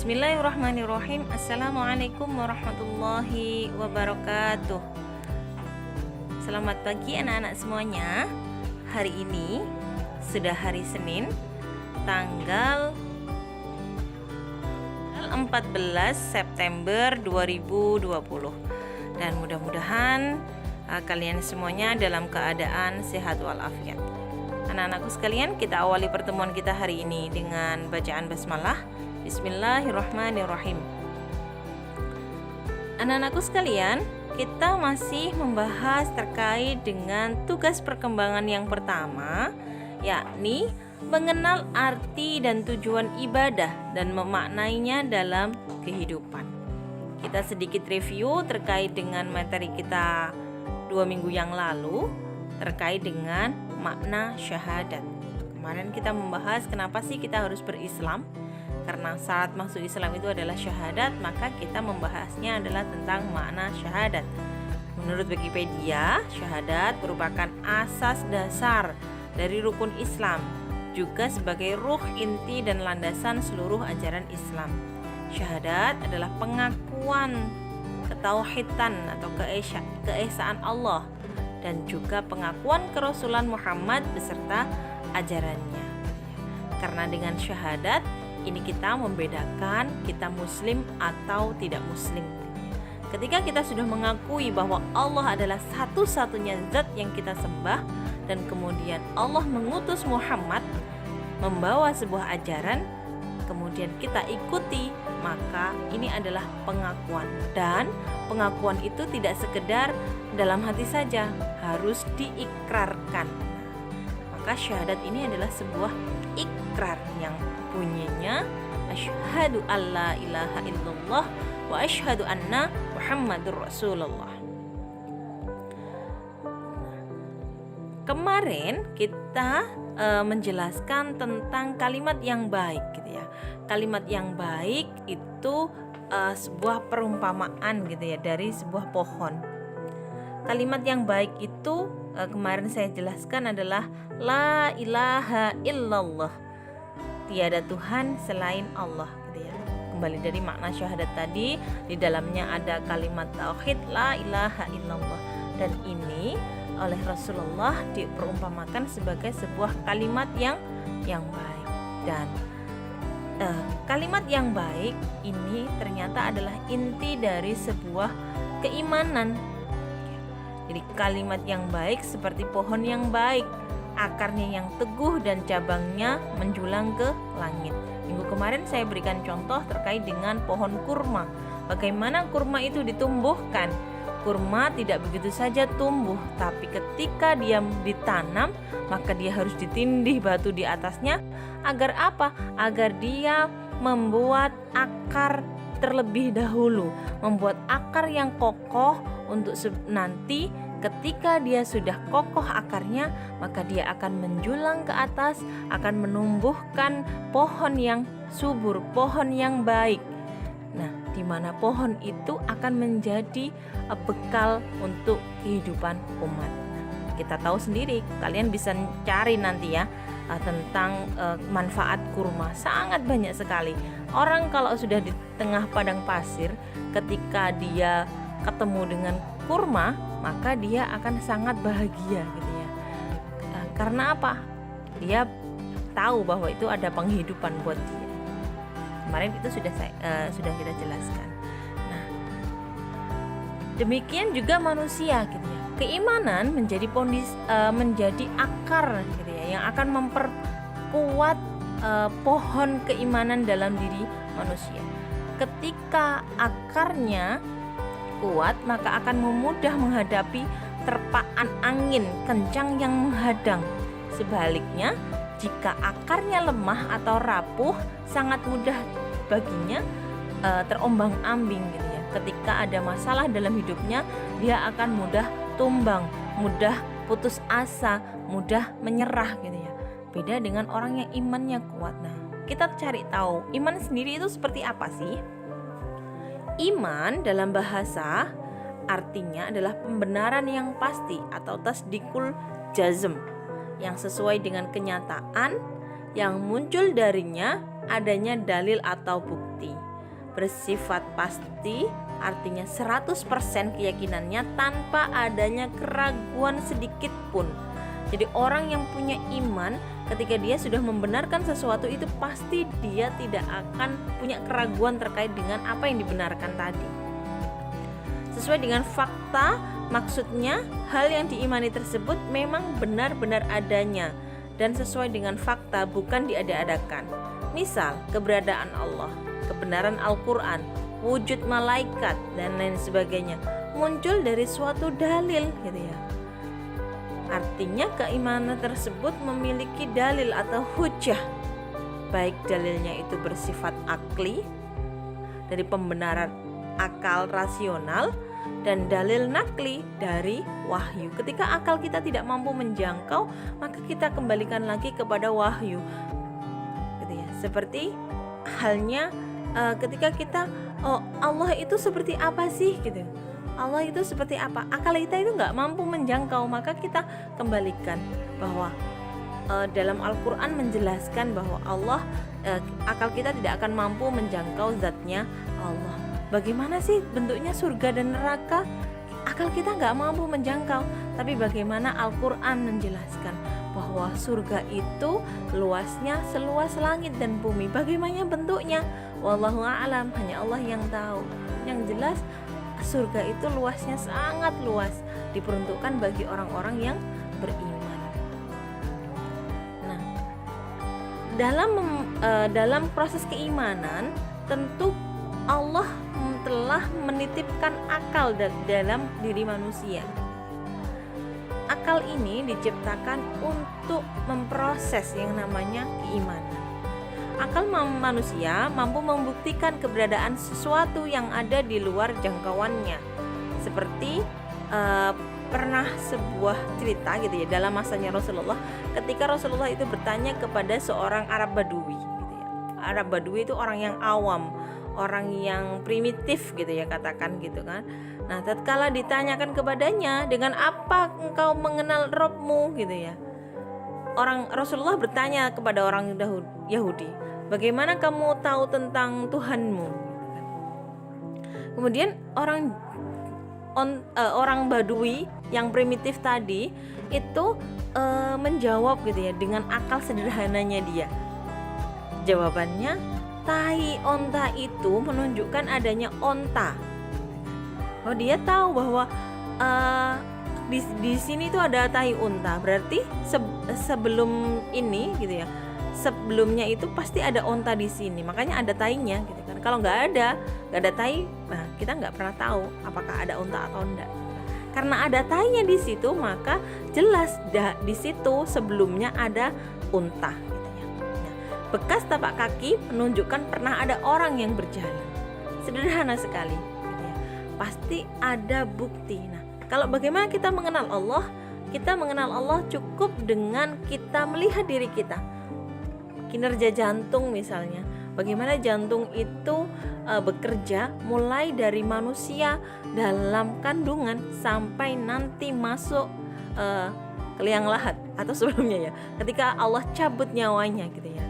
Bismillahirrahmanirrahim. Assalamualaikum warahmatullahi wabarakatuh. Selamat pagi anak-anak semuanya. Hari ini sudah hari Senin, tanggal 14 September 2020. Dan mudah-mudahan kalian semuanya dalam keadaan sehat walafiat. Anak-anakku sekalian, kita awali pertemuan kita hari ini dengan bacaan basmalah. Bismillahirrahmanirrahim. Anak-anakku sekalian, kita masih membahas terkait dengan tugas perkembangan yang pertama, yakni mengenal arti dan tujuan ibadah dan memaknainya dalam kehidupan. Kita sedikit review terkait dengan materi kita 2 minggu yang lalu terkait dengan makna syahadat. Kemarin kita membahas kenapa sih kita harus berislam. Karena syarat masuk Islam itu adalah syahadat, maka kita membahasnya adalah tentang makna syahadat. Menurut Wikipedia, syahadat merupakan asas dasar dari rukun Islam, juga sebagai ruh inti dan landasan seluruh ajaran Islam. Syahadat adalah pengakuan ketauhidan atau keesaan Allah dan juga pengakuan kerasulan Muhammad beserta ajarannya. Karena dengan syahadat ini kita membedakan kita muslim atau tidak muslim. Ketika kita sudah mengakui bahwa Allah adalah satu-satunya zat yang kita sembah, dan kemudian Allah mengutus Muhammad membawa sebuah ajaran, kemudian kita ikuti, maka ini adalah pengakuan. Dan pengakuan itu tidak sekedar dalam hati saja, harus diikrarkan. Maka syahadat ini adalah sebuah ikrar yang bunyinya asyhadu alla ilaha illallah wa asyhadu anna muhammadur rasulullah. Kemarin kita menjelaskan tentang kalimat yang baik gitu ya. Kalimat yang baik itu sebuah perumpamaan gitu ya dari sebuah pohon. Kalimat yang baik itu kemarin saya jelaskan adalah la ilaha illallah. Tiada Tuhan selain Allah gitu ya. Kembali dari makna syahadat tadi, di dalamnya ada kalimat tauhid la ilaha illallah, dan ini oleh Rasulullah diperumpamakan sebagai sebuah kalimat yang baik. Dan kalimat yang baik ini ternyata adalah inti dari sebuah keimanan. Jadi kalimat yang baik seperti pohon yang baik, akarnya yang teguh dan cabangnya menjulang ke langit. Minggu kemarin saya berikan contoh terkait dengan pohon kurma. Bagaimana kurma itu ditumbuhkan? Kurma tidak begitu saja tumbuh, tapi ketika dia ditanam, maka dia harus ditindih batu di atasnya. Agar apa? Agar dia membuat akar terlebih dahulu, membuat akar yang kokoh untuk nanti ketika dia sudah kokoh akarnya, maka dia akan menjulang ke atas, akan menumbuhkan pohon yang subur, pohon yang baik. Nah, di mana pohon itu akan menjadi bekal untuk kehidupan umat. Nah, kita tahu sendiri, kalian bisa cari nanti ya tentang manfaat kurma, sangat banyak sekali. Orang kalau sudah di tengah padang pasir, ketika dia ketemu dengan kurma, maka dia akan sangat bahagia gitu ya. Karena apa? Dia tahu bahwa itu ada penghidupan buat dia. Kemarin itu sudah kita jelaskan. Nah, demikian juga manusia gitu ya. Keimanan menjadi menjadi akar gitu ya, yang akan memperkuat pohon keimanan dalam diri manusia. Ketika akarnya kuat, maka akan memudah menghadapi terpaan angin kencang yang menghadang. Sebaliknya, jika akarnya lemah atau rapuh, sangat mudah baginya terombang-ambing gitu ya. Ketika ada masalah dalam hidupnya, dia akan mudah tumbang, mudah putus asa, mudah menyerah gitu ya. Beda dengan orang yang imannya kuat. Nah, kita cari tahu iman sendiri itu seperti apa sih? Iman dalam bahasa artinya adalah pembenaran yang pasti atau tasdikul jazm, yang sesuai dengan kenyataan yang muncul darinya adanya dalil atau bukti. bersifat pasti, artinya 100% keyakinannya tanpa adanya keraguan sedikit pun. Jadi orang yang punya iman, ketika dia sudah membenarkan sesuatu itu pasti dia tidak akan punya keraguan terkait dengan apa yang dibenarkan tadi. Sesuai dengan fakta, maksudnya hal yang diimani tersebut memang benar-benar adanya dan sesuai dengan fakta, bukan diada-adakan. Misal, keberadaan Allah, kebenaran Al-Quran, wujud malaikat, dan lain sebagainya muncul dari suatu dalil gitu ya. Artinya keimanan tersebut memiliki dalil atau hujjah, baik dalilnya itu bersifat akli dari pembenaran akal rasional dan dalil nakli dari wahyu. Ketika akal kita tidak mampu menjangkau, maka kita kembalikan lagi kepada wahyu gitu ya. Seperti halnya ketika kita Allah itu seperti apa sih gitu, Allah itu seperti apa, akal kita itu nggak mampu menjangkau, maka kita kembalikan bahwa dalam Al-Quran menjelaskan bahwa Allah, akal kita tidak akan mampu menjangkau zatnya Allah. Bagaimana sih bentuknya surga dan neraka? Akal kita nggak mampu menjangkau, tapi bagaimana Al-Quran menjelaskan bahwa surga itu luasnya seluas langit dan bumi. Bagaimana bentuknya? Wallahu a'lam, hanya Allah yang tahu. Yang jelas surga itu luasnya sangat luas, diperuntukkan bagi orang-orang yang beriman. Nah, dalam proses keimanan tentu Allah telah menitipkan akal dalam diri manusia. Akal ini diciptakan untuk memproses yang namanya keimanan. Akal manusia mampu membuktikan keberadaan sesuatu yang ada di luar jangkauannya. Seperti pernah sebuah cerita gitu ya, dalam masanya Rasulullah, ketika Rasulullah itu bertanya kepada seorang Arab Badui gitu ya. Arab Badui itu orang yang awam, orang yang primitif gitu ya, katakan gitu kan. Nah, tatkala ditanyakan kepadanya, dengan apa engkau mengenal Rabbmu gitu ya. Rasulullah bertanya kepada orang Yahudi, bagaimana kamu tahu tentang Tuhanmu? Kemudian orang Badui yang primitif tadi itu menjawab gitu ya, dengan akal sederhananya dia. Jawabannya, tai onta itu menunjukkan adanya onta. Oh, dia tahu bahwa di sini tuh ada tai unta, berarti sebelum ini gitu ya, sebelumnya itu pasti ada onta di sini, makanya ada tainya gitu kan. Kalau nggak ada tai, nah kita nggak pernah tahu apakah ada onta atau enggak. Karena ada tainya di situ, maka jelas di situ sebelumnya ada unta gitu ya. Nah, bekas tapak kaki menunjukkan pernah ada orang yang berjalan. Sederhana sekali gitu ya. Pasti ada bukti. Nah, kalau bagaimana kita mengenal Allah? Kita mengenal Allah cukup dengan kita melihat diri kita. Kinerja jantung misalnya, bagaimana jantung itu bekerja mulai dari manusia dalam kandungan sampai nanti masuk ke liang lahat atau sebelumnya ya, ketika Allah cabut nyawanya gitu ya,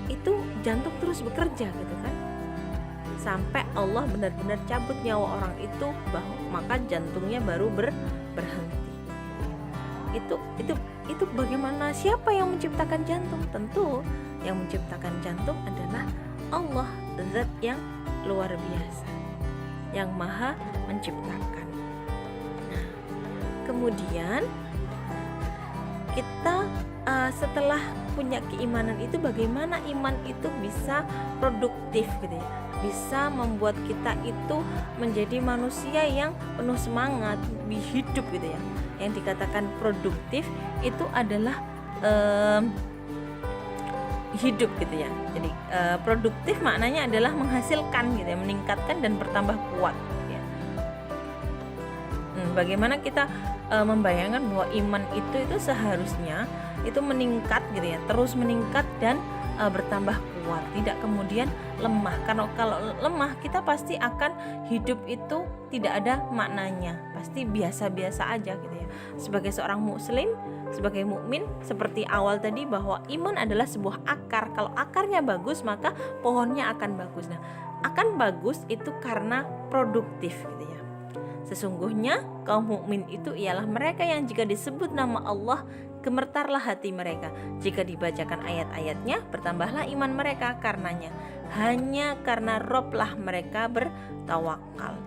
itu jantung terus bekerja gitu kan, sampai Allah benar-benar cabut nyawa orang itu, maka jantungnya baru berhenti. Itu bagaimana, siapa yang menciptakan jantung? Tentu yang menciptakan jantung adalah Allah, zat yang luar biasa, yang maha menciptakan. Nah, kemudian kita setelah punya keimanan itu, bagaimana iman itu bisa produktif gitu ya, bisa membuat kita itu menjadi manusia yang penuh semangat hidup gitu ya. Yang dikatakan produktif itu adalah hidup gitu ya. Jadi produktif maknanya adalah menghasilkan gitu ya, meningkatkan dan bertambah kuat gitu ya. Bagaimana kita membayangkan bahwa iman itu seharusnya itu meningkat gitu ya, terus meningkat dan bertambah kuat, tidak kemudian lemah. Karena kalau lemah kita pasti akan hidup itu tidak ada maknanya, pasti biasa-biasa aja gitu ya. Sebagai seorang muslim, sebagai mukmin seperti awal tadi bahwa iman adalah sebuah akar. Kalau akarnya bagus maka pohonnya akan bagus. Nah, akan bagus itu karena produktif gitu ya. Sesungguhnya kaum mukmin itu ialah mereka yang jika disebut nama Allah gemetarlah hati mereka. Jika dibacakan ayat-ayatnya bertambahlah iman mereka karenanya. Hanya karena Roblah mereka bertawakal.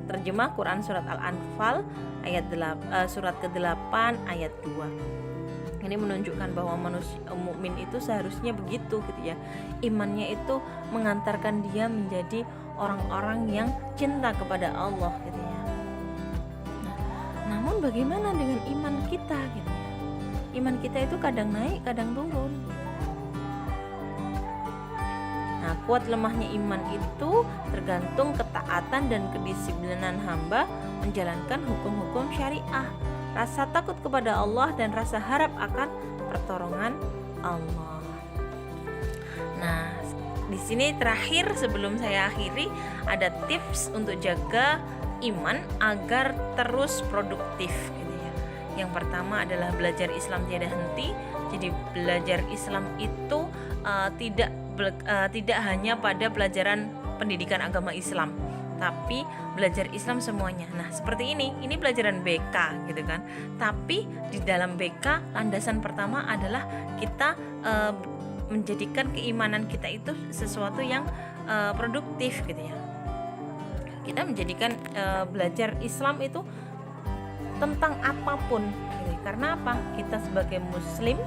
Terjemah Quran surat Al-Anfal ayat surat ke-8 ayat 2. Ini menunjukkan bahwa manusia mukmin itu seharusnya begitu gitu ya. Imannya itu mengantarkan dia menjadi orang-orang yang cinta kepada Allah gitu ya. Namun bagaimana dengan iman kita gitu ya? Iman kita itu kadang naik, kadang turun. Nah, kuat lemahnya iman itu tergantung ketaatan dan kedisiplinan hamba menjalankan hukum-hukum syariah, rasa takut kepada Allah dan rasa harap akan pertolongan Allah. Nah, di sini terakhir sebelum saya akhiri ada tips untuk jaga iman agar terus produktif gitu ya. Yang pertama adalah belajar Islam tiada henti. Jadi belajar Islam itu tidak hanya pada pelajaran pendidikan agama Islam, tapi belajar Islam semuanya. Nah, seperti ini pelajaran BK gitu kan. Tapi di dalam BK landasan pertama adalah kita menjadikan keimanan kita itu sesuatu yang produktif gitu ya. Kita menjadikan belajar Islam itu tentang apapun gitu. Karena apa? Kita sebagai muslim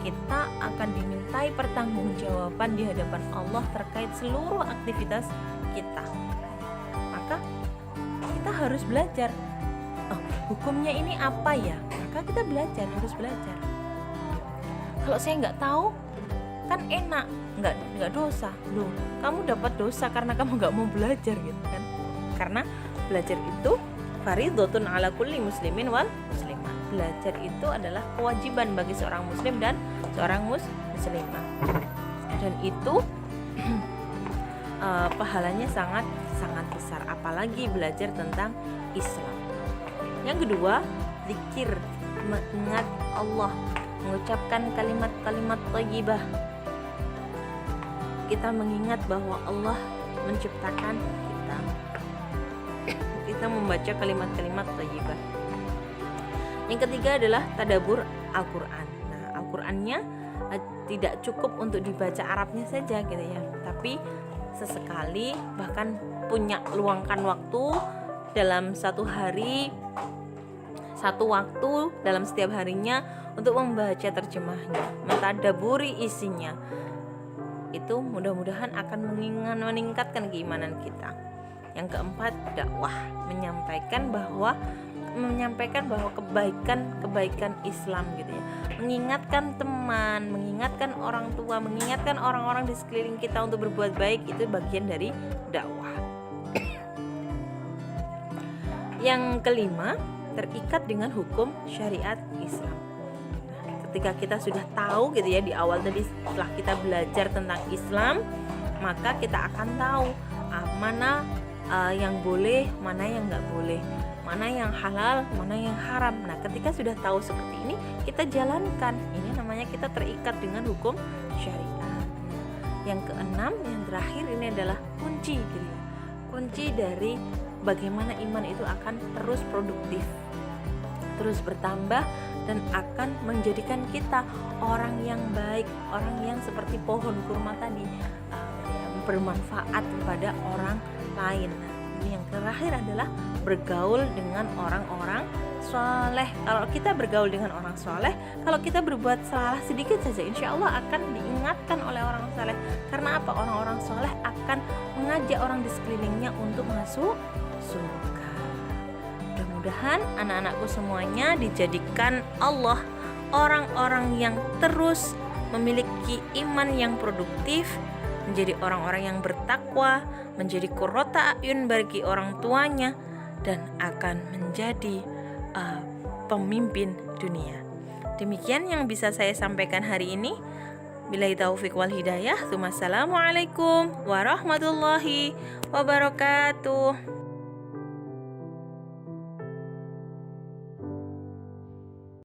kita akan dimintai pertanggungjawaban di hadapan Allah terkait seluruh aktivitas kita. Maka kita harus belajar. Hukumnya ini apa ya? Maka kita harus belajar. Kalau saya nggak tahu, kan enak, nggak dosa. Loh, kamu dapat dosa karena kamu nggak mau belajar gitu kan? Karena belajar itu faridhatun ala kulli muslimin wal muslimah. Belajar itu adalah kewajiban bagi seorang muslim dan seorang muslimah. Dan itu pahalanya sangat besar, apalagi belajar tentang Islam. Yang kedua, zikir, mengingat Allah, mengucapkan kalimat-kalimat thayyibah. Kita mengingat bahwa Allah menciptakan kita. Kita membaca kalimat-kalimat thayyibah. Yang ketiga adalah tadabbur Al-Qur'an. Nah, Al-Qur'annya tidak cukup untuk dibaca Arabnya saja gitu ya, tapi sesekali bahkan luangkan waktu dalam satu hari, satu waktu dalam setiap harinya untuk membaca terjemahnya, mentadabburi isinya. Itu mudah-mudahan akan meningkatkan keimanan kita. Yang keempat, dakwah, menyampaikan bahwa kebaikan Islam gitu ya. Mengingatkan teman, mengingatkan orang tua, mengingatkan orang-orang di sekeliling kita untuk berbuat baik, itu bagian dari dakwah. Yang kelima, terikat dengan hukum syariat Islam. Ketika kita sudah tahu gitu ya, di awal tadi setelah kita belajar tentang Islam, maka kita akan tahu mana yang boleh, mana yang nggak boleh, mana yang halal, mana yang haram. Nah, ketika sudah tahu seperti ini, kita jalankan. Ini namanya kita terikat dengan hukum syariat. Yang keenam, yang terakhir ini adalah kunci gitu ya. Kunci dari bagaimana iman itu akan terus produktif, terus bertambah, dan akan menjadikan kita orang yang baik, orang yang seperti pohon kurma tadi, bermanfaat kepada orang lain. Nah, ini yang terakhir adalah bergaul dengan orang-orang soleh. Kalau kita bergaul dengan orang soleh, kalau kita berbuat salah sedikit saja, insya Allah akan diingatkan oleh orang soleh. Karena apa? Orang-orang soleh akan mengajak orang di sekelilingnya untuk masuk surga. Mudah-mudahan anak-anakku semuanya dijadikan Allah orang-orang yang terus memiliki iman yang produktif, menjadi orang-orang yang bertakwa, menjadi qurrata a'yun bagi orang tuanya, dan akan menjadi pemimpin dunia. Demikian yang bisa saya sampaikan hari ini. Billahi taufiq wal hidayah. Assalamualaikum warahmatullahi wabarakatuh.